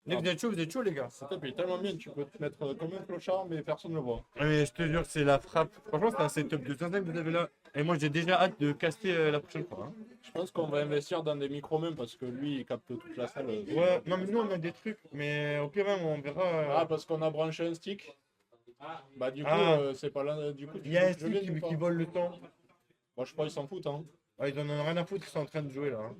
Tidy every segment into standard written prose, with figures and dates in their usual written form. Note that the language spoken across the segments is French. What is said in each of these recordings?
Vous êtes chaud, les gars. Cette il est tellement bien, tu peux te mettre comme un clochard, mais personne ne le voit. Ah, mais je te jure, c'est la frappe. Franchement, c'est un setup de 5 que vous avez là. Et moi, j'ai déjà hâte de caster la prochaine fois, hein. Je pense qu'on va investir dans des micro-mêmes parce que lui, il capte toute la salle. Ouais, non, mais nous, on a des trucs. Mais au pire, même, on verra. Ah, parce qu'on a branché un stick. Bah, du coup, c'est pas là. Du coup, Il y a un je viens stick ou pas qui vole le temps. Moi, je crois qu'ils s'en foutent, hein. Ah, ils en ont rien à foutre, ils sont en train de jouer là, hein.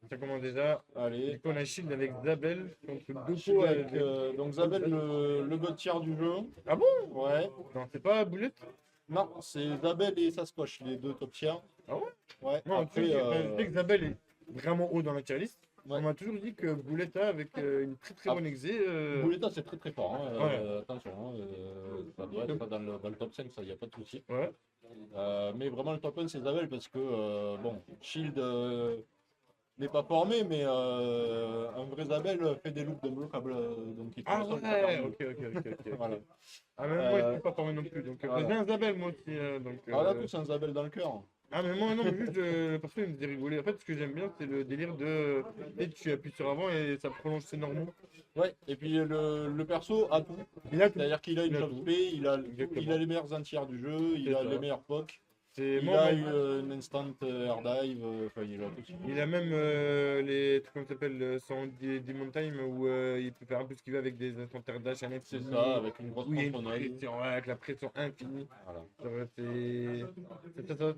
Ça commence déjà. Allez. Du coup, on a Shield avec Zabel contre Doko Chico avec. avec donc Zabel, le god tier du jeu. Ah bon? Ouais. Non, c'est pas Boulette? Non, c'est Zabel et Sasquatch, les deux top tiers. Ah ouais? Ouais. Non, Après, je sais que Zabel est vraiment haut dans la tier list. Ouais. On m'a toujours dit que Bouletta avec une très bonne exé. Bouletta, c'est très très fort. Hein. Ouais. Attention, hein, ça doit être dans le top 5, ça, il n'y a pas de souci. Ouais. Mais vraiment, le top 1, c'est Zabel parce que, bon, Shield n'est pas formé, mais un vrai Zabel fait des loops débloquables. Donc il Ah faut ouais, ok. Voilà. Ah, même moi, je suis pas formé non plus. Donc, Voilà. j'ai un Zabel moi aussi. Donc, On a tous un Zabel dans le cœur. Ah, mais moi, non, mais juste le perso, il me faisait rigoler. En fait, ce que j'aime bien, c'est le délire de. Et tu appuies sur avant et ça prolonge ses normaux. Ouais, et puis le perso a tout. Il a tout. C'est-à-dire qu'il a une Il a job tout. spé, il a Exactement. les meilleurs entières du jeu, il C'est a ça. les meilleurs pocs, C'est il moi, a moi, une instant air dive, enfin il a tout. il a même les trucs, comment ça s'appelle, son Demon Time où il peut faire un peu ce qu'il veut avec des instantaires dash à C'est ça, avec une grosse où il y a une tronçonneuse. pression, ouais, avec la pression infinie. Voilà.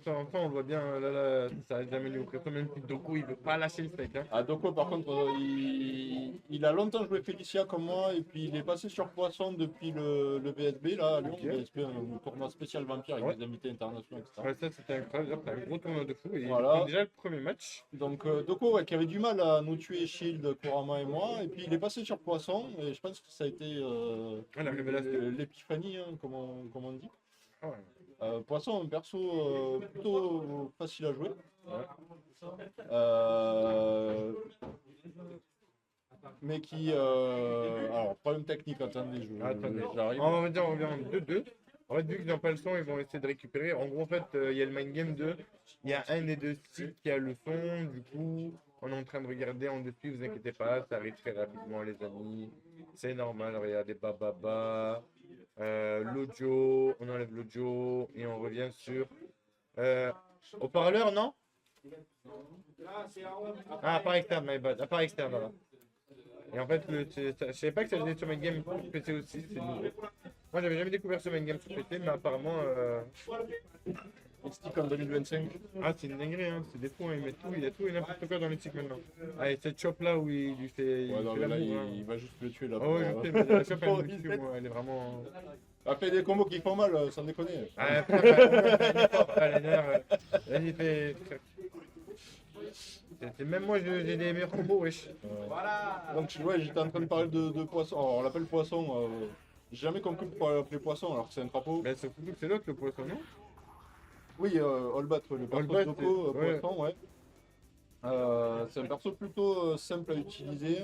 Genre, enfin, on le voit bien, là, ça a jamais eu pression, même si Doko, il veut pas lâcher le steak, hein. À Doko, par contre, il a longtemps joué Félicia comme moi, et puis il est passé sur Poisson depuis le VSB, là, à Lyon, Ok. VSB, un tournoi spécial vampire avec Ouais. des invités internationaux, etc. Ouais, ça, c'était incroyable, c'était un gros tournoi de fou, et Voilà. déjà le premier match. Donc Doko, ouais, qui avait du mal à nous tuer Shield, Kurama et moi, et puis il est passé sur Poisson, et je pense que ça a été Ah, la révélation. l'épiphanie, hein, comme on dit. Ah ouais. Poisson, un perso plutôt facile à jouer. Ouais. Mais qui. Alors, problème technique, attendez, Attendez, j'arrive. on va dire, on revient en 2-2. En fait, vu qu'ils n'ont pas le son, ils vont essayer de récupérer. En gros, en fait, il y a le Mind Game 2. Il y a un des deux sites qui a le son. Du coup, on est en train de regarder en dessus. Vous inquiétez pas, ça arrive très rapidement, les amis. C'est normal. Regardez, Bababa. L'audio. On enlève l'audio. Et on revient sur. Haut-parleur, non? Ah, appareil externe, my bad. Appareil externe, voilà. Et en fait, je savais pas que ça faisait sur Mind Game sur PC aussi. C'est nouveau. Moi, j'avais jamais découvert ce Mind Game sur PC, mais apparemment. Il stick en 2025. Ah, c'est une dinguerie, hein. C'est des fous, hein. Il a tout et n'importe quoi dans le stick maintenant. Ah, et cette chop là où il lui fait. Ouais, Il non, fait mais là, l'amour, hein. il va juste le tuer là. Oh, je sais, mais la chop, elle me tue, moi. Elle est vraiment. A fait des combos qui font mal, sans déconner. Ah, vas-y, fais. Même moi, j'ai des meilleurs combos, wesh. Donc, ouais, j'étais en train de parler de poisson. Alors, on l'appelle poisson. J'ai jamais compris pourquoi l'appeler poisson alors que c'est un crapaud. Mais c'est surtout que c'est l'autre, le poisson, non? Oui, Allbat, le perso Allbat, de Doko, ouais. poisson, ouais. C'est un perso plutôt simple à utiliser,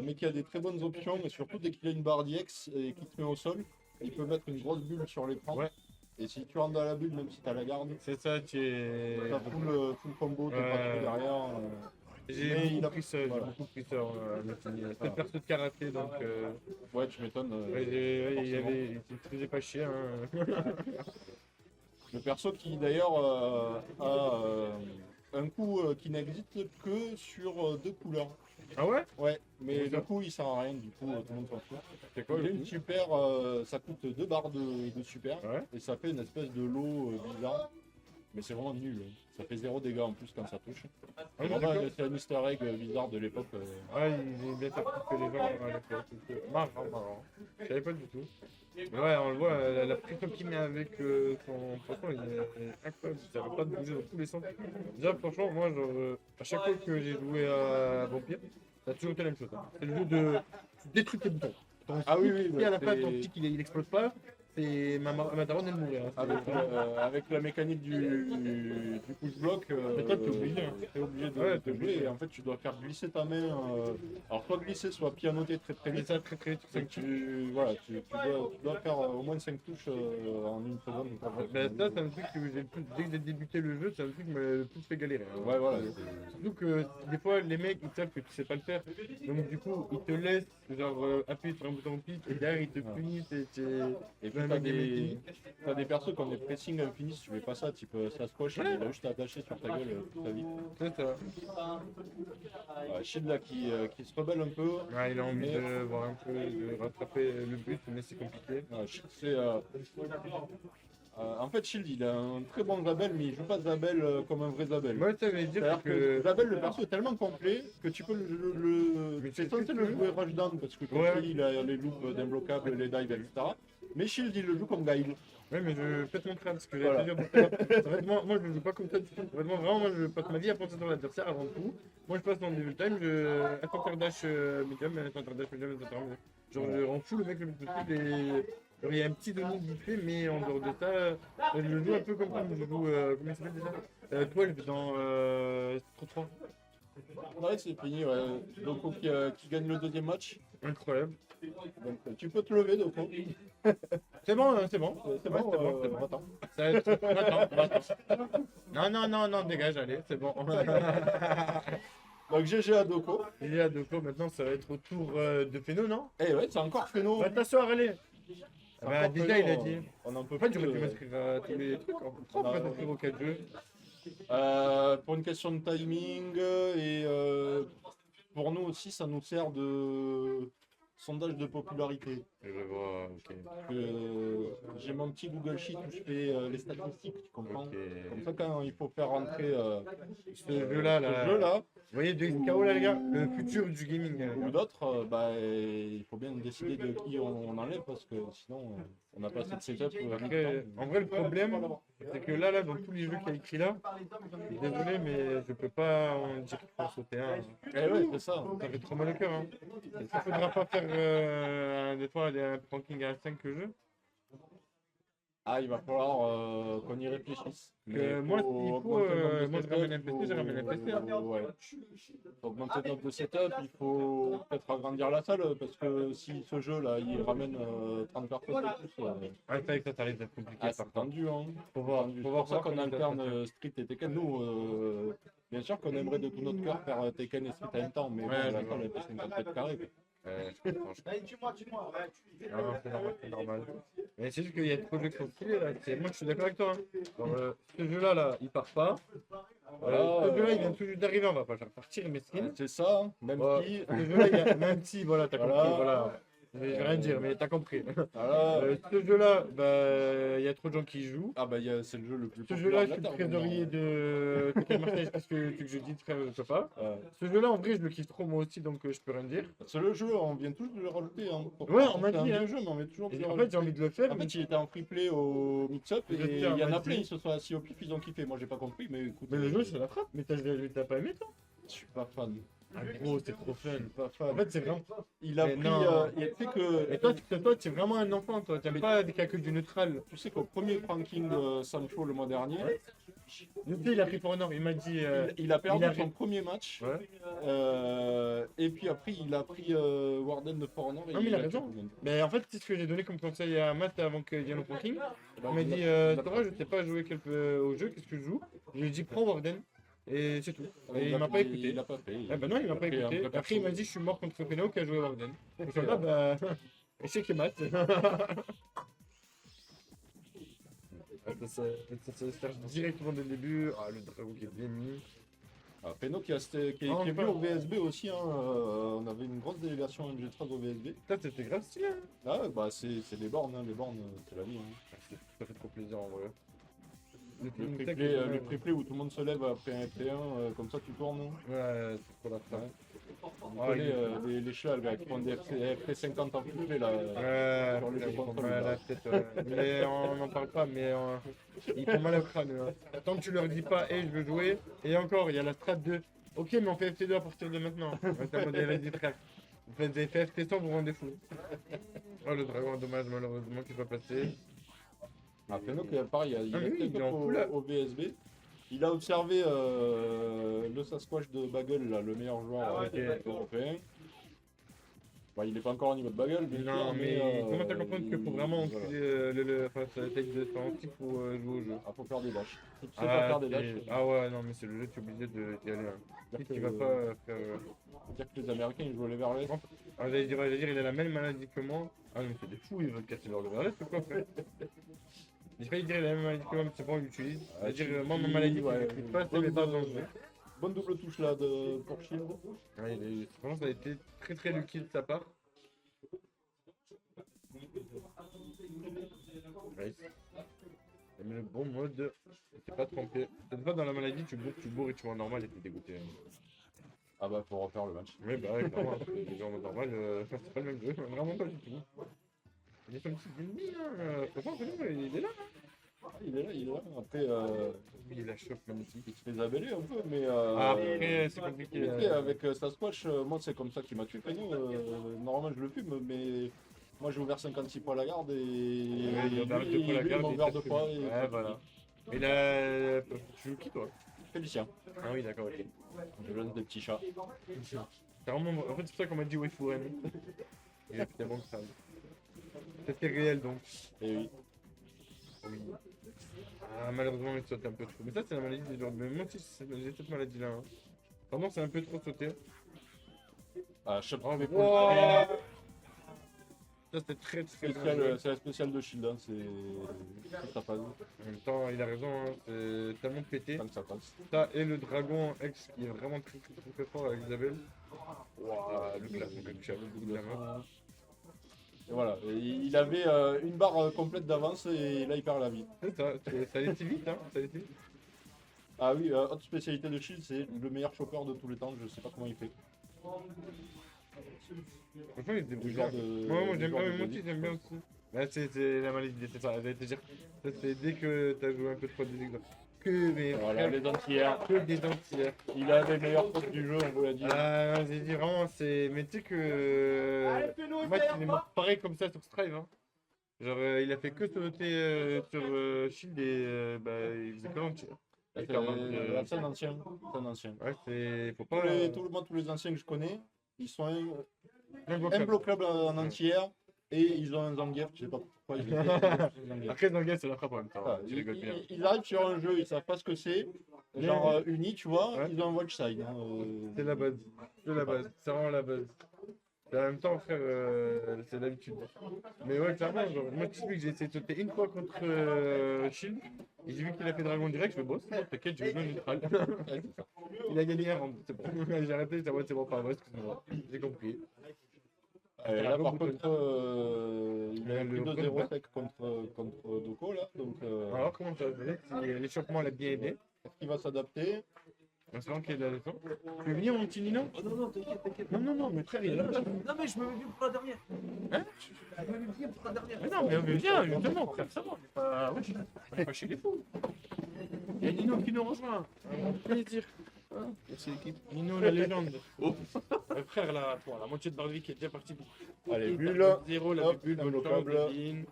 mais qui a des très bonnes options, et surtout dès qu'il a une barre d'IX et qu'il te met au sol, il peut mettre une grosse bulle sur l'écran. Ouais. Et si tu rentres dans la bulle, même si tu as la garde, C'est ça, tu es. t'as full combo, t'es Ouais. pas trop derrière. J'ai Mais il beaucoup a- pris ça, j'ai voilà. beaucoup pris ça. C'était le perso de karaté, donc. Ouais, tu m'étonnes. Ouais, il se faisait pas chier, hein. Le perso qui d'ailleurs a un coup qui n'existe que sur deux couleurs. Ah ouais? Ouais, mais Comment ça le coup il sert à rien, du coup tout le monde s'en fout. C'est quoi Il a le une coup? super, ça coûte 2 barres de super, Ouais. et ça fait une espèce de lot bizarre, mais c'est vraiment nul. Ça fait 0 dégâts en plus quand ça touche. Ah, C'est bon, vraiment d'accord. c'est un easter egg bizarre de l'époque. Ouais, il est bien sorti que les gens à l'époque. Marrant. Je savais pas du tout. Mais ouais, on le voit, la pression qu'il met avec son poisson, il est incroyable. Ça arrête pas de bouger dans tous les sens. Déjà, franchement, moi, genre, à chaque fois que j'ai joué à Vampire, ça a toujours été la même chose, hein. C'est le jeu de. Tu détruis tes boutons. Ah oui, oui, Et à la c'est- fin, ton stick, il explose pas. ma daronne, elle mourrait. Hein. Avec la mécanique du push-block, Mais toi, t'es obligé. Hein. t'es obligé de Ouais, de jouer. Et en fait, tu dois faire glisser ta main. Alors, soit glisser, soit pianoter très très Mais vite. ça, très très vite. C'est que tu dois faire au moins 5 touches en une seconde. Ben, ça, c'est un truc que j'ai le plus. Dès que j'ai débuté le jeu, c'est un truc qui m'a le plus fait galérer. Hein. Ouais, voilà. Surtout que des fois, les mecs, ils savent que tu sais pas le faire. Donc, du coup, ils te laissent genre appuyer sur un bouton pique et derrière, ils te punissent. Et puis t'as des persos qui ont des pressings infinis, si tu fais pas ça, tu peux, ça squash, il va juste attacher sur ta gueule toute ta vie. C'est ça. Shield là qui se rebelle un peu. Ouais, il a envie Mais- de voir un peu, de rattraper le but, mais c'est compliqué. Shield, en fait, Shield il a un très bon Zabel, mais il joue pas Zabel comme un vrai Zabel. Moi, ça veut dire C'est-à-dire que que. Zabel, le perso est tellement complet que tu peux Mais c'est c'est censé le que- jouer rushdown parce que Ouais. il a les loops débloquables, les dives, etc. Mais Shield il le joue comme Gaïl. Ouais, mais je fais mon crâne parce que j'ai Voilà. plusieurs bouteilles. En fait, moi, je ne joue pas comme ça du tout. En fait, vraiment, moi, je passe ma vie à penser sur l'adversaire avant tout. Moi, je passe dans le devil time, un counter dash medium, un counter dash medium, etc. Genre, je rends fou le mec le plus possible et. genre, il y a un petit donné vite fait, mais en dehors de ça, je joue un peu comme ça. Je joue, comment il s'appelle déjà 12 dans Trop 3. Ouais, c'est fini, ouais. Doko qui gagne le deuxième match. Incroyable. Donc tu peux te lever, Doko. C'est bon, hein, c'est bon. C'est Ouais, bon, c'est bon, c'est bon. va-t'en. Ça va être... Attends. Non, non, non, non, dégage, allez, c'est bon. Donc GG à Doko. Il y a Doko, maintenant ça va être au tour de Feno, non? Eh ouais, c'est encore Feno. Va t'asseoir, allez. C'est Bah, encore déjà, Feno, il a dit. On en peut En fait, plus, j'aurais pu m'inscrire à tous les trucs. Pourquoi pas t'inscrire aux 4 jeux? pour une question de timing et pour nous aussi, ça nous sert de sondage de popularité. Je vois, ok. J'ai mon petit Google Sheet où je fais les statistiques, tu comprends? Ok. Comme ça, quand il faut faire rentrer Ce jeu-là, ce jeu-là, vous voyez, de KO là, les gars, le futur du gaming. ou d'autres, il faut bien décider de qui on enlève parce que sinon, on n'a pas assez de setup. Après, en vrai, le problème, c'est que là, dans tous les jeux qu'il y a écrit là, désolé, mais je peux pas en dire qu'il faut sauter un. Eh ouais, c'est ça. Ça fait trop mal au cœur. Hein. Est-ce qu'il faudra pas faire des fois un ranking à 5 jeux? Ah, il va falloir qu'on y réfléchisse. Moi, s'il faut, augmenter le nombre de moi, je setups, ramène un PC, je ramène un PC, hein. Ouais. Augmenter le nombre de setup, il faut peut-être agrandir la salle parce que si ce jeu-là, il ramène 30 personnes et plus, Ouais, c'est vrai que ça risque d'être compliqué. c'est tendu. Hein. Faut voir, C'est faut pour ça voir qu'on comment ça se alterne passe. Street et Tekken. Nous, bien sûr qu'on aimerait de tout notre cœur faire Tekken et Street en même temps, mais bon, Ouais, la je salle est 50 mètres carrés. Quoi. Je comprends, je comprends. Non, c'est normal, c'est normal. Mais c'est juste qu'il y a trop de jeux qui sont stylés là. Moi, je suis d'accord avec toi. Hein. Genre, ce jeu-là, il part pas. Voilà, Ce jeu-là, il vient tout juste d'arriver, on va pas le faire partir, mais skin. C'est ça, hein. Même si. Ce jeu-là, même si, voilà, t'as Voilà. compris, voilà. Je vais rien dire, mais t'as compris. Voilà. Ce jeu-là, bah, il y a trop de gens qui y jouent. Ah bah c'est le jeu le plus Ce populaire jeu-là, je suis de le la Terre, trésorier de Tekken Marseille, parce que tu que je dis, frère, je peux pas. Ce jeu-là, en vrai, je le kiffe trop moi aussi, donc je peux rien dire. C'est le jeu, on vient tous de le rajouter. Hein. Ouais, on m'a C'est un dit, vieux hein. jeu, mais on vient toujours de Et le en fait, rajouter. j'ai envie de le faire. En fait, il était en free play au mix-up et Je il sais, on y en m'a a plein, dit. ils se sont assis au pif, ils ont kiffé. Moi, j'ai pas compris, mais écoute. Mais le jeu, c'est la frappe. Mais t'as pas aimé, toi? Je suis pas fan. Ah, gros, c'est trop fun. Je suis pas En fan. fait, c'est vraiment. Il a Mais pris. non. Il a fait que. Et toi, tu es vraiment un enfant, toi. T'aimes pas des calculs du neutral. Tu sais qu'au premier ranking de Sancho le mois dernier, Depuis, il a pris pour Honor. Il m'a dit. il a perdu il a- son premier match. Ouais. Et puis après, il a pris Warden de For Honor. Et Non, mais il a tué raison. tout le monde. Mais en fait, c'est ce que j'ai donné comme conseil à Matt avant qu'il vienne au ranking. Il m'a dit Tora, je sais pas jouer au jeu, qu'est-ce que je joue? Je lui ai dit prends Warden. Et c'est tout. Et il m'a pas écouté. Il a pas fait. Ah bah non, il m'a pas pris un écouté. vrai Après, il m'a perso. dit je suis mort contre Feno qui a joué Warden. Et ça là, bah. Échec et Matt. Ça se cherche directement dès le début. Ah, le dragon qui est bien mis. Ah, Peno qui est venu au VSB aussi, hein, on avait une grosse délégation MG13 au VSB. Ça, c'était grave stylé. Hein. Ah ouais, bah c'est des bornes, hein, les bornes, c'est la vie. Hein. Ça fait trop plaisir en vrai. Le triplé où tout le monde se lève après un FT1, comme ça tu tournes. Hein. Ouais, c'est trop la fin. Vous connaissez les chevals là, qui font des FT50 en triplé là. Sur les jeux Ils font contrôle, mal à là. la tête. Mais on n'en parle pas, mais ils font mal au crâne. Hein. Tant que tu leur dis pas, je veux jouer. Et encore, il y a la strat 2. Ok, mais on fait FT2 à partir de maintenant. Ouais, t'as modèle vas-y, frère. Vous faites des FFT sans vous rendez fou. Oh, le dragon, dommage, malheureusement, qui va passer. Ah, Fenok, pareil, il Ah, mais est oui, il est en au, full là. au VSB. Il a observé le Sasquatch de Bagel, là, le meilleur joueur Ok. européen. Bah, il n'est pas encore au niveau de Bagel, bien Non, sûr, mais il commence à comprendre qu'il faut vraiment voilà. enculer enfin, sa tête de sens pour jouer au jeu. Ah, faut faire des dashs. Si tu sais pas faire des dashs, Ah ouais, non, mais c'est le jeu, tu es obligé d'y aller. Hein. Si dire que, tu vas pas faire. faut dire que les Américains ils jouent les Verless. Ah, j'allais dire, il a la même maladie que moi. Ah, mais c'est des fous, ils veulent casser leur leverless ou quoi, frère? J'ai failli dire il a la même maladie que moi, mais c'est pas on l'utilise. Ah, C'est-à-dire, si, moi, ma maladie, ouais, c'est que je n'utilise pas assez mes barres dans le jeu. bonne double touche là pour Shield. Ouais, franchement, ça a été très très lucky de sa part. Nice. Il a mis le bon mode. C'est pas trompé. Cette fois, dans la maladie, tu bourres et tu vas en normal et t'es dégoûté. Ah bah faut refaire le match. Oui, bah ouais, clairement. Les gens en normal, c'est pas le même jeu. Vraiment pas du tout. Il est son petit ennemi, hein. Franchement, il est là. Il est là, il est là. Après, Oui, il a chope magnifique. il se fait zabeller un peu, mais Après, c'est compliqué. mais tu sais, avec Sasquatch, moi c'est comme ça qu'il m'a tué. Peigno, normalement je le fume, mais moi j'ai ouvert 56 fois la garde et Il a ouvert deux fois la lui, il garde. m'a il ouvert t'a deux fait- fois. Ouais, voilà. Et là, tu joues qui, toi? Félicien, Ah oui, d'accord, ok. je lance des petits chats. C'est vraiment... En fait, c'est pour ça qu'on m'a dit Waifu Ren. Il est tellement que ça. C'était réel, donc. Et oui. Oui. Ah, malheureusement, il saute un peu trop. Mais ça, c'est la maladie des gens. Mais moi aussi, j'ai cette maladie-là. Hein. Vraiment, c'est un peu trop sauté. Ah, shot Oh, fait wow. Ça, c'était très très bien spécial, joué. c'est la spéciale de Shield, hein, c'est ça passe, En même temps, il a raison, hein. C'est tellement pété. tant que ça passe. Ça et le dragon X qui est vraiment très très très, très fort avec Isabelle. Waouh, le classement que tu as beaucoup de la main. Et voilà, et il avait une barre complète d'avance et là il perd la vie. C'est ça, ça allait si vite, hein. Ça allait si vite. Ah oui, autre spécialité de Shield, c'est le meilleur chopper de tous les temps, je sais pas comment il fait. Franchement, il était Du brillant. genre de- Moi, du j'aime genre bien, de moi aussi, body. j'aime bien aussi. Là, c'est la maladie, c'est ça. J'allais te dire, ça, c'est dès que t'as joué un peu trop des exemples. Que mes Voilà, frères, les entières. que des entières. Il a les meilleurs potes du jeu, on vous l'a dit. Ah, j'ai dit vraiment, c'est. Mais tu sais que. Moi, il est mort pareil comme ça sur Strive. Hein. Genre, il a fait que sauter sur Shield et bah, il faisait que l'entière. C'est un ancien. C'est un ancien. Ouais, c'est. Faut pas. Moi, tous les anciens que je connais, ils sont Imbloquable. imbloquables en entière et ils ont un Zangief, je sais pas pourquoi ils Zangief. Après, Zangief, c'est la frappe en même temps. Ah, Tu rigoles bien. ils arrivent sur un jeu, ils savent pas ce que c'est. Genre Uni, tu vois, Ouais. ils ont un watch side. Hein, C'est la base. C'est la base. C'est vraiment la base. Et en même temps, frère, c'est l'habitude. Mais ouais, clairement, genre, moi, tu sais que j'ai essayé de sauter une fois contre Shield. Et j'ai vu qu'il a fait Dragon Direct. Je fais, bon, c'est bon, t'inquiète, j'ai joué neutral. Il a gagné un round. C'est bon. J'ai arrêté, j'étais en mode, c'est bon, pas vrai, excuse-moi. J'ai compris. Là, par contre, il a Le pris run 2-0 back. sec contre Doko, là. Donc, Alors, comment ça va se passer? L'échauffement l'a bien aidé. est-ce qu'il va s'adapter? On se rend qu'il est la leçon. Tu veux venir, mon petit Nino? Oh non, non, t'inquiète, t'inquiète. Non, non, non, mais frère, il est là. Non, mais je me mets bien pour la dernière. Hein? Je me mets bien pour la dernière. Mais non, mais viens, justement, frère, ça va. On est pas chez les fous. Il y a Nino qui nous rejoint. Plaisir. C'est l'équipe. Nino, la légende. Oh. Frère, là, toi, la moitié de Barbie qui est déjà partie. Allez, Et bulle. t'as 0, la Hop, bulle, un bonne chance, câble. Devine.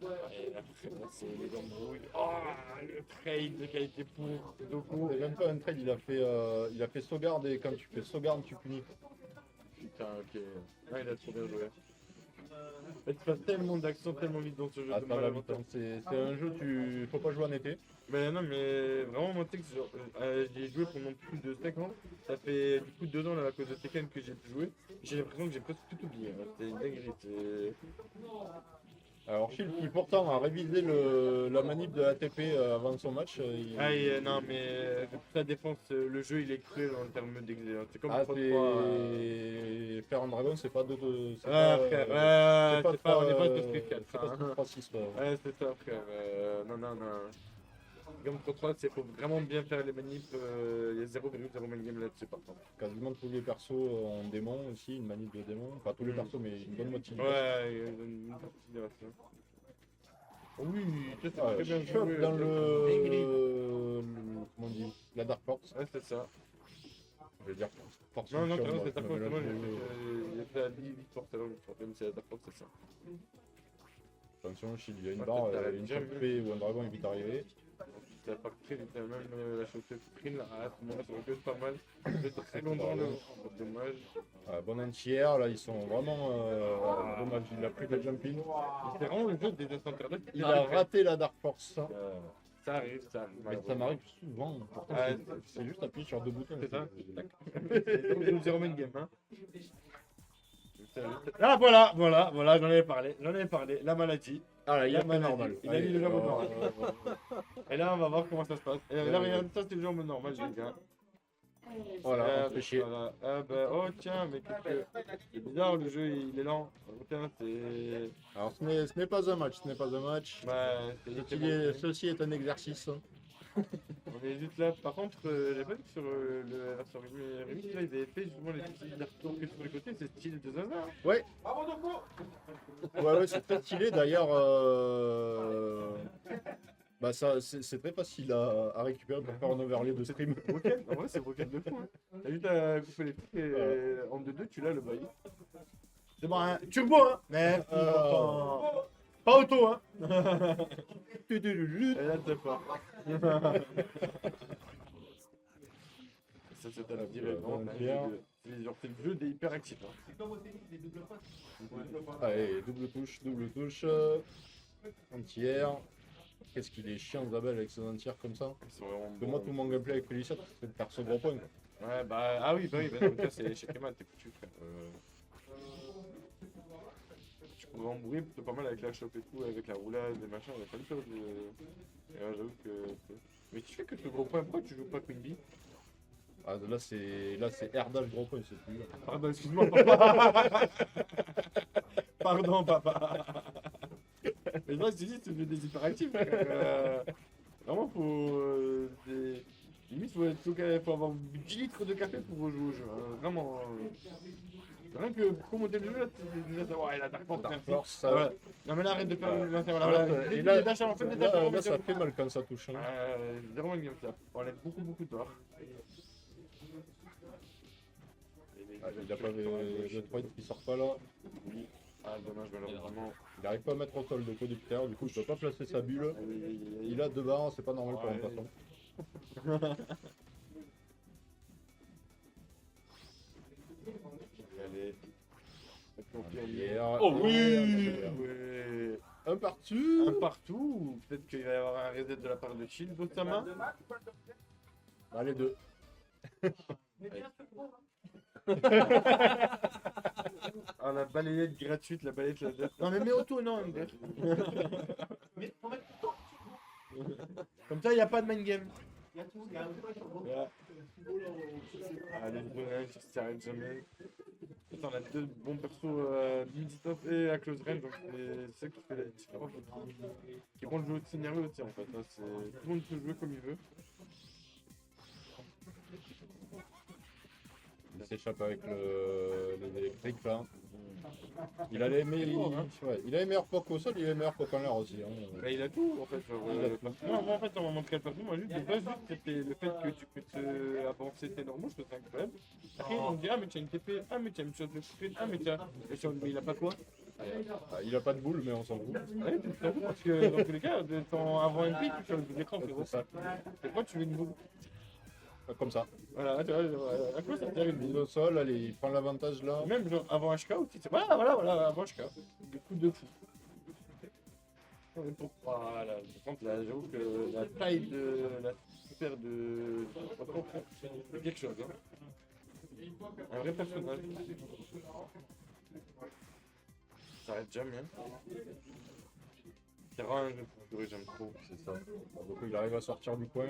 Et là, frère, là, c'est les embrouilles. Oh, le trade qui a été pour Doko. C'est même pas un trade, il a fait sauvegarde et quand tu fais sauvegarde, tu punis. Putain, ok. Ah, il a trop bien joué. Il se passe tellement d'actions, tellement vite dans ce jeu. Ah, de ça va malade. vite, hein. C'est un jeu, faut pas jouer en été. Mais non, mais vraiment, moi, tu sais que j'ai joué pendant plus de 5 ans. Ça fait du coup 2 ans là, à cause de Tekken que j'ai pu jouer. J'ai l'impression que j'ai presque tout oublié. Hein. C'est une dinguerie. Alors Shield qui pourtant a révisé la manip de ATP avant son match. Ah, non, mais pour sa défense, le jeu il est cruel en termes d'exécution. C'est comme Ah, Pro c'est 3. faire un dragon, c'est pas de. C'est Ah, pas, frère, c'est pas on n'est pas euh, sur Street 4. c'est pas hein. Street 3-6, ouais. Ouais, c'est ça, frère. Non, non, non. Comme Pro 3, il faut vraiment bien faire les manips. Il y a 0,0 main game là-dessus, par contre. Quasiment tous les persos ont démon aussi, une manip de démon. Pas tous les persos, mais une bonne moitié. Ouais, il y a une partie de ça. Oui, ça c'est Ah, très bien chope joué. dans comment on dit, la Dark Force. Ouais, c'est ça. Je vais dire force Non, non, fonction, carrément, moi, c'est je ta me faute. mélange Moi, les deux. il y a fait 10 victoires tout à l'heure, même si c'est ta faute, c'est ça. Attention, Shield, il y a une Ouais, barre, t'arrêtes une jamais. champée ou un dragon est vite arrivé. T'as pas pris, t'as même la chaussée Prine là, à ce moment-là, ça aurait pu être pas mal. C'est très longtemps le dommage. Bon entière, là ils sont vraiment dommage, il a pris de la jumping. C'est vraiment le jeu des instants internet. Il a raté la Dark Force. Ça arrive, ça arrive. Mais ça m'arrive souvent. Pourtant, Ouais, c'est juste appuyer sur deux boutons. c'est ça. Tac. C'est comme le zéro main game, hein. Ah voilà, j'en avais parlé, la maladie. Ah là, il a La fait maladie. normal. Il a mis le jeu en mode normal. normal. Et là, on va voir comment ça se passe. Et là, regarde, ça, c'est le jeu en mode normal, j'ai bien. Voilà, on fait chier. Voilà. Ah bah, oh tiens, mais qu'est-ce que. C'est bizarre, le jeu, il est lent. Oh, tiens, c'est. Alors ce n'est pas un match, ce n'est pas un match. Bah, Ceci est un exercice. On est juste là. Par contre, j'ai pas vu que sur la version remix, là, ils avaient fait justement les petits retours que sur les côtés, c'est style de Zaza. Ouais. Ouais, c'est très stylé d'ailleurs. Bah ça, c'est très facile à récupérer pour faire un overlay de stream. Broken, en vrai, c'est broken de fou. Hein. T'as juste à couper les trucs et en 2-2, tu l'as le bail. C'est bon, hein. Turbo, hein. Mais pas auto, hein. Et là, c'est fort. Ça, c'est à la direct. C'est le jeu des hyperactifs. Hein. Allez, double touche. Entière. Qu'est-ce qu'il est chiant Zabel avec ses entières comme ça. Ils sont vraiment De moi tout mon gameplay avec Felicia, c'est de faire ce gros point. Quoi. Ouais, bah, ah oui, dans le cas, c'est chez Kemal, t'es foutu, frère. Tu pourrais embrouiller plutôt pas mal avec la chope et tout, avec la roulade et machin, il y a plein de choses. Et là, j'avoue que. Mais tu fais que ce gros point, pourquoi tu joues pas Queen Bee? Ah, là c'est Erdal gros point, c'est plus. Pardon, excuse-moi, papa. Pardon, papa. Mais moi, je te dis, c'est des hyperactifs. Vraiment, faut. Limite, faut avoir 10 litres de café pour jouer au jeu. Hein. Vraiment. Rien que pour commenter le jeu, là, tu déjà savoir, il a Dark Force, merci. Force, ça. Voilà. Non, mais là, arrête de faire l'intervalle. Et Et là, là, en fait, là, ça fait mal quand ça touche. Hein. Zéro game ça. On enlève beaucoup d'or. Ah, il a pas le 3 qui sort pas là. Ah, dommage, malheureusement. Il n'arrive pas à mettre au sol de conducteur, du coup il peut pas placer sa bulle. Il a deux barres, c'est pas normal pour un poisson. Allez. Oh oui, ouais. Un partout. Un partout, ou peut-être qu'il va y avoir un reset de la part de Shield Osama. Allez, deux. Ah, la balayette gratuite, la balayette laser. Non, mais mets auto, non, MDR. Comme ça, il n'y a pas de main game. Allez, je s'arrête jamais. Attends, on a deux bons persos, mid-top et à close range, donc c'est ça qui fait la différence. Qui vont jouer de scénario aussi, en fait. Là, tout le monde peut jouer comme il veut. Il s'échappe avec les électriques là. Il a les meilleurs pocs au sol, il a les meilleurs pocs en l'air aussi. Hein. Bah, il a tout en fait. Non, moi en fait, on m'a montré le perso. Moi, juste de base, c'était le fait que tu peux avancer tes normaux, je trouve ça incroyable. Après, on me dit, ah, mais tu as une TP, ah, mais tu as une chose de sprint, ah, mais tu as. Mais il a pas quoi? Il a pas de boule, mais on s'en fout. Ouais, tu t'en fous parce que dans tous les cas, de ton avant MP, tu fais le bout d'écran, frérot. C'est ça. Et pourquoi tu veux une boule? Comme ça. Voilà, tu vois, à quoi ça sert une Mise boule? au sol, allez, il prend l'avantage là. Même genre avant HK aussi, c'est voilà, avant HK. Des coups de fou. Voilà, par contre, là, j'avoue que la taille de la super de. C'est quelque chose, hein. Un vrai personnage. Ça arrête jamais, hein. C'est vraiment un jeu que j'aime trop. C'est ça. Donc il arrive à sortir du coin.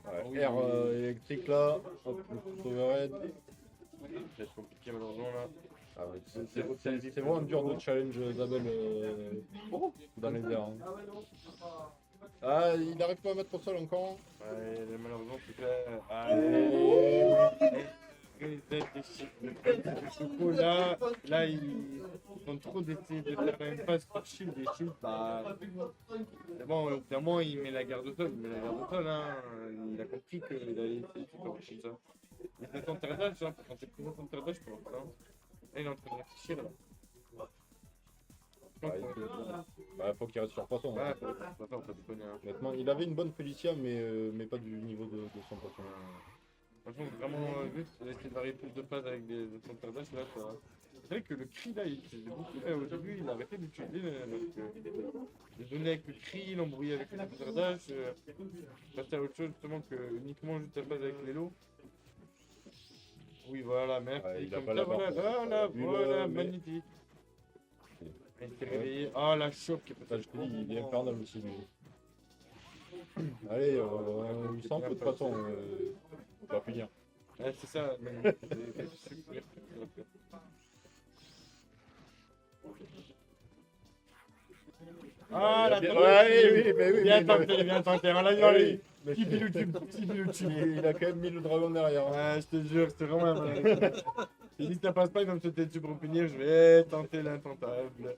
Ouais, Oui. air électrique là. Hop, le overhead. Ça va être compliqué malheureusement là. Ah ouais, c'est vraiment dur de challenge Zabel dans les airs. Hein. Ah, il n'arrive pas à mettre au sol encore. Ouais, malheureusement, c'est clair. Allez. reset des chiffres. Du coup, là, ils ont trop d'essayer de faire une passe par shield et shield. Bah, c'est bon, clairement, il met la garde au sol. Il met la garde au sol, hein. Il a compris qu'il allait essayer de faire comme ça. Il fait son tardage, hein. Quand c'est pris son tardage, je pense. Hein. Là, il est en train de réfléchir, là. Faut qu'il reste sur poisson. Ouais, Hein. faut pas déconner. Hein. Honnêtement, il avait une bonne Félicia, mais pas du niveau de son poisson. Franchement, vraiment, juste essayer d'arriver plus de phases avec des centres là, ça. C'est vrai que le cri là, il utilisait beaucoup. Au début, il a arrêté d'utiliser. Il donnait avec le cri, il embrouillait avec le centre passer à autre chose justement que uniquement juste la phase avec les lots. Oui, voilà, merci. Ouais, il a Comme pas ça, la barre, voilà, Vu voilà, mais- magnifique. Il s'est réveillé. Ah, la chope qui est Ça, je te dis, il est infernal aussi. Lui. Allez, il s'en fout de toute façon. On va finir. Ouais, c'est ça. C'est super. Ah, la bien- tournée. Ouais, oui, mais oui, Bien mais tenté, bien tenté. On l'a vu, allez. Mais Petit pilotube, petit pilotube. il a quand même mis le dragon derrière. Hein. Ouais, je te jure, c'était vraiment un malade. Il dit que ça passe pas, il va me sauter dessus pour punir. Je vais tenter l'intentable.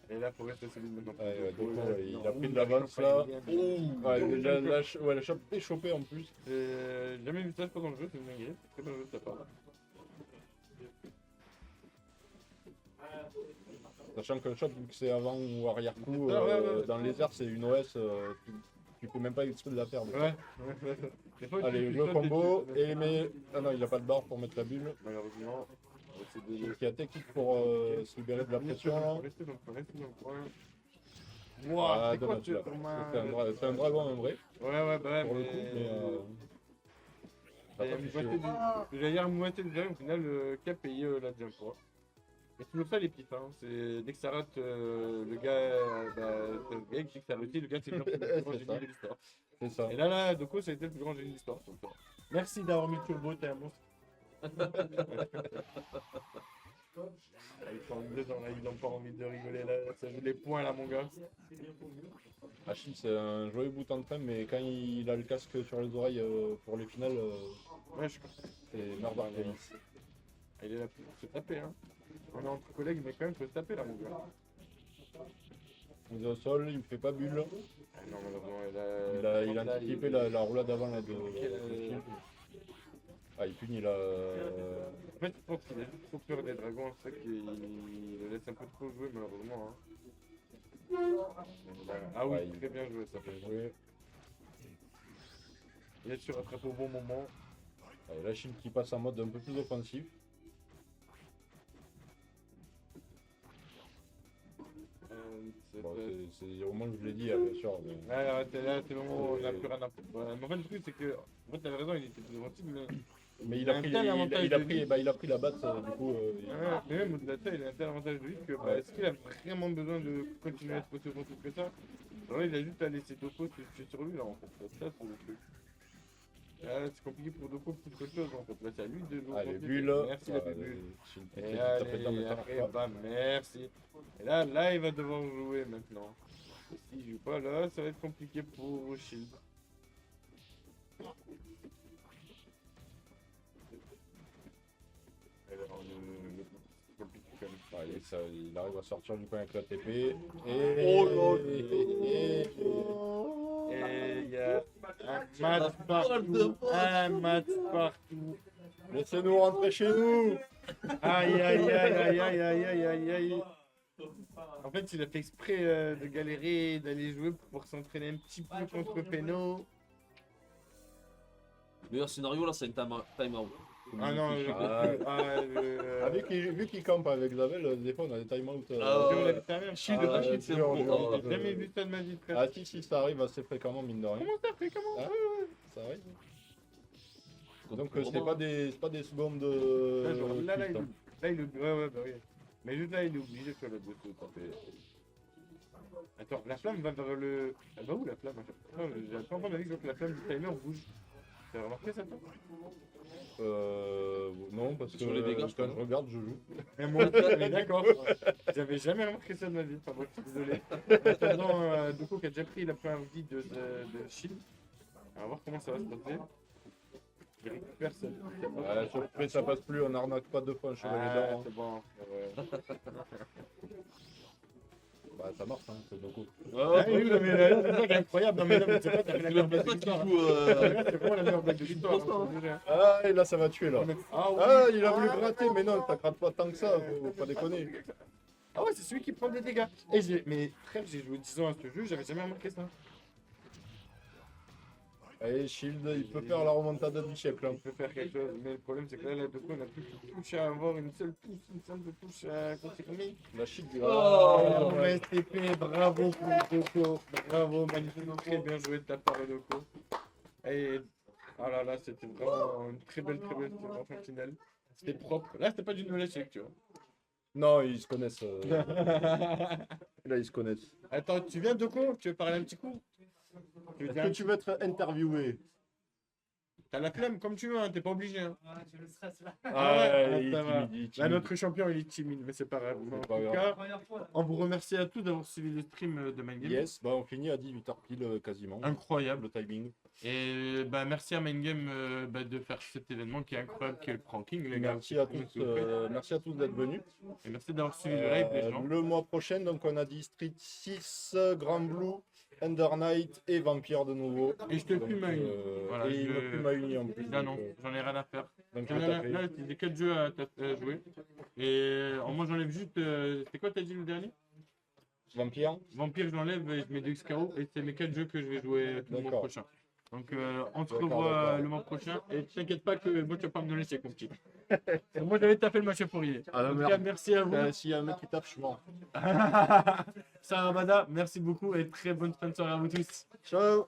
Et là, faut rester solide maintenant. Ouais, donc, il a pris de l'avance là. Ouais, la chope est chopée en plus. J'ai jamais vu ça, je crois, dans le jeu, c'est une dinguerie. C'est très bien joué de ta part. Sachant qu'un shot, vu que c'est avant ou arrière coup, Ouais. dans les airs c'est une OS, tu peux même pas exprès de la perdre. Ouais. Des fois, Allez, tu le sautes combo, et tu- et mais. Ah non, il a pas de barre pour mettre la bulle. Malheureusement, c'est des. Donc il y a technique pour se libérer de la pression là. Restez dans le coin. Ah, Wouah, c'est quoi dommage, ce là. format? C'est un dragon en vrai, Ouais, bah ouais, pour le coup, mais. Il y a une moitié j'allais dire une moitié du jeu, au final, qui a payé la jump, quoi. Et c'est toujours ça les pifs, hein. C'est dès que ça rate, le gars, c'est le gars qui dit que ça a réussi, le gars c'est le plus grand C'est génie ça. de l'histoire. C'est ça. Et là, du coup, ça a été le plus grand génie de l'histoire. Merci d'avoir mis Turbo, t'es un monstre. Ils sont dedans là, ils n'ont pas envie de rigoler là, ça joue les points là mon gars. Achille c'est un joyeux bout en train, mais quand il a le casque sur les oreilles pour les finales, Ouais, je comprends. c'est merde d'arrière. Il est là pour se taper hein. On est entre collègues mais quand même faut se taper là mon gars. Il est au sol, il me fait pas bulle. Ah, non malheureusement Il a anticipé la roulade avant là, de Shield. Ah, il punit là. En fait je pense qu'il a juste trop peur des dragons, c'est ça qu'il le laisse un peu trop jouer malheureusement hein. Ah oui, Ouais, très bien joué ça. Bien joué. Il a su rattraper au bon moment. Allez, la Shield qui passe en mode un peu plus offensif. Bon, c'est au moins je vous l'ai dit, bien sûr. Mais... Là, c'est le moment où on a plus rien à foutre. Ouais, mais en fait, le truc, c'est que, en fait, t'avais raison, il était plus offensif, mais il a pris, il a pris la batte, du coup. mais même au-delà de ça, il a un tel avantage de lui que, Ouais. est-ce qu'il a vraiment besoin de continuer à être aussi offensif que ça? Alors là, il a juste à laisser Doko se tuer sur lui, là, en fait. Ça, c'est le truc. Là, c'est compliqué pour Doko plus qu'autre chose, en fait. Là, c'est à lui de jouer. Allez, offensif. bulle. Merci, la bulle. Et Et après, bam, merci. Et là, il va devoir jouer maintenant. Et s'il joue pas là, ça va être compliqué pour Shield. Alors, c'est compliqué quand même. Allez, ça, il arrive à sortir du coin avec la TP. Et Et il y a un match partout. Un match partout. laissez-nous rentrer chez nous. Aïe, aïe, aïe, aïe, aïe, aïe, aïe, aïe, aïe. En fait, il a fait exprès de galérer, d'aller jouer pour pouvoir s'entraîner un petit peu contre Peno. Le meilleur scénario là, c'est un time out. Ah non, Vu qu'il campe avec Zavel, des fois on a des time-out. Shield, Ah, Shield, c'est c'est bon, bon. ah, J'ai jamais vu ça de ma vie, frère. Ah si, ça arrive assez fréquemment, mine de rien. Comment ça fait? Comment Ah, ça arrive. Donc Vraiment. c'est pas des secondes. Là, suite, hein. ouais, bah oui. Mais juste là, il est obligé sur le de se taper. Attends, la flamme va vers le. Elle va où la flamme? J'ai pas encore vu que la flamme du timer bouge. T'as remarqué ça, toi? Non, parce que Sur les dégâts, je quand crois. je regarde, je joue. Mais moi aussi, on est d'accord. J'avais jamais remarqué ça de ma vie. Enfin, moi, je suis désolé. Attendant, Doko qui a déjà pris la première vie de Shield. On va voir comment ça va se passer. Il récupère ça. Ouais, sur le prix, ça passe plus, on n'arnaque pas deux fois un chevalier Ah, d'or. c'est bon. Bah, ça marche, hein, c'est Doko. Ah oui, non, mais là, c'est ça qui est incroyable. Non, mais là, mais c'est pas, t'as fait la meilleure blague de Toi qui l'histoire. joues. Là, c'est vraiment la meilleure blague de l'histoire. Ah, et là, ça va tuer, là. Ah, oui. Ah, il a voulu gratter, mais non, ça gratte pas tant que ça, faut pas déconner. Ah ouais, c'est celui qui prend des dégâts. Mais frère, j'ai joué 10 ans à ce jeu, j'avais jamais remarqué ça. Allez, Shield, il peut faire la remontada du siècle. On Hein. peut faire quelque chose, mais le problème c'est que là, de coup, on a plus de touche à avoir une seule touche, une simple touche à confirmer. La Shield, Oh, STP, bravo pour Doko. Bravo, magnifique, très bien joué de ta part, Doko. Et oh là là, c'était vraiment une très belle intervention finale. C'était propre. Là, c'était pas du no check, tu vois. Non, ils se connaissent. Là, ils se connaissent. Attends, tu viens, Doko? Tu veux parler un petit coup? Tu veux Est-ce dire que un tu veux être interviewé? T'as la flemme comme tu veux, hein, t'es pas obligé. Hein. Ouais, j'ai le stress là. il ça est va. timide, il est Là, timide. notre champion, il est timide, mais c'est pas grave. C'est En pas tout grave. cas, Première fois. on vous remercie à tous d'avoir suivi le stream de Mindgame. Yes, bah on finit à 18h pile quasiment. Incroyable. Le timing. Et bah, merci à Mindgame de faire cet événement qui est incroyable, qui est le pranking, les gars. Merci à tous d'être venus. Et merci d'avoir suivi le live, les gens. Le mois prochain, donc on a dit Street 6, Grand Blue, Ender Knight et Vampire de nouveau. Et je te Donc, fume à une. Voilà, et il je- me fume à une en plus. Là, non, donc, j'en ai rien à faire. donc je Là, vais là, taper. là, c'est des 4 jeux à jouer. Et moi, j'enlève juste. C'est quoi, t'as dit le dernier? Vampire. Vampire, j'enlève et je mets 2 XKO. Et c'est mes 4 jeux que je vais jouer le mois D'accord. prochain. Donc, on se D'accord, revoit d'accord. le mois prochain. Et t'inquiète pas que moi, tu vas pas me donner chèque, mon petit. Moi, j'avais tapé le match pour y Ah, En tout merde. cas, merci à vous. S'il y a un mec qui tape, je suis mort. Sarah Bada, merci beaucoup et très bonne fin de soirée à vous tous. Ciao.